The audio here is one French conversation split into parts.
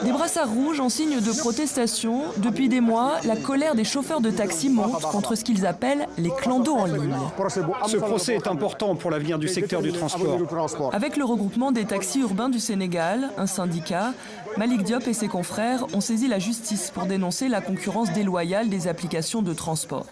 Des brassards rouges en signe de protestation. Depuis des mois, la colère des chauffeurs de taxi monte contre ce qu'ils appellent les clandos en ligne. Ce procès est important pour l'avenir du secteur du transport. Avec le regroupement des taxis urbains du Sénégal, un syndicat, Malick Diop et ses confrères ont saisi la justice pour dénoncer la concurrence déloyale des applications de transport.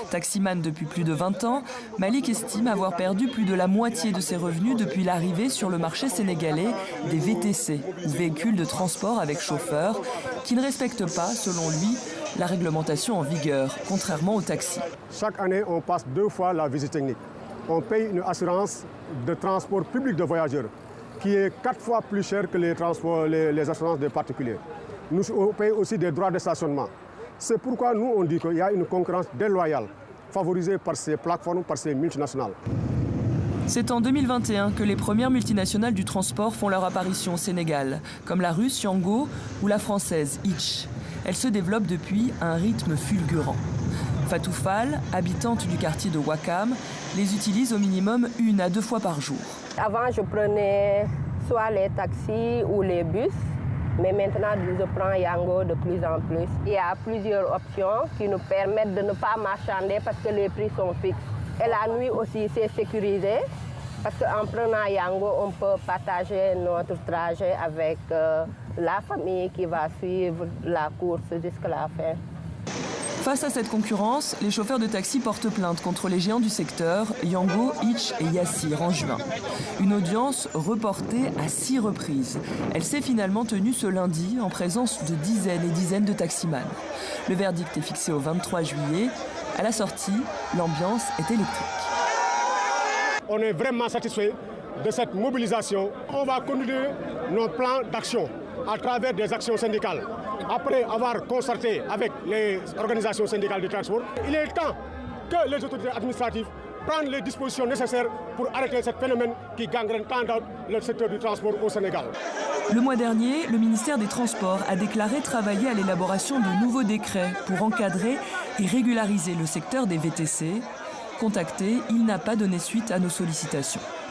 Taximan depuis plus de 20 ans, Malick estime avoir perdu plus de la moitié de ses revenus depuis l'arrivée sur le marché sénégalais des VTC, ou véhicules de transport avec chauffeur, qui ne respectent pas, selon lui, la réglementation en vigueur, contrairement aux taxis. Chaque année, on passe 2 fois la visite technique. On paye une assurance de transport public de voyageurs qui est 4 fois plus chère que les assurances des particuliers. Nous payons aussi des droits de stationnement. C'est pourquoi nous, on dit qu'il y a une concurrence déloyale, favorisée par ces plateformes, par ces multinationales. C'est en 2021 que les premières multinationales du transport font leur apparition au Sénégal, comme la russe Yango ou la française Hitch. Elles se développent depuis à un rythme fulgurant. Fatou Fall, habitante du quartier de Ouakam, les utilise au minimum 1 à 2 fois par jour. Avant, je prenais soit les taxis ou les bus. Mais maintenant, je prends Yango de plus en plus. Il y a plusieurs options qui nous permettent de ne pas marchander parce que les prix sont fixes. Et la nuit aussi, c'est sécurisé parce qu'en prenant Yango, on peut partager notre trajet avec la famille qui va suivre la course jusqu'à la fin. Face à cette concurrence, les chauffeurs de taxi portent plainte contre les géants du secteur, Yango, Hitch et Yassir en juin. Une audience reportée à 6 reprises. Elle s'est finalement tenue ce lundi en présence de dizaines et dizaines de taximans. Le verdict est fixé au 23 juillet. À la sortie, l'ambiance est électrique. On est vraiment satisfait de cette mobilisation. On va continuer nos plans d'action à travers des actions syndicales. Après avoir concerté avec les organisations syndicales de transport, il est temps que les autorités administratives prennent les dispositions nécessaires pour arrêter ce phénomène qui gangrène tant le secteur du transport au Sénégal. Le mois dernier, le ministère des Transports a déclaré travailler à l'élaboration de nouveaux décrets pour encadrer et régulariser le secteur des VTC. Contacté, il n'a pas donné suite à nos sollicitations.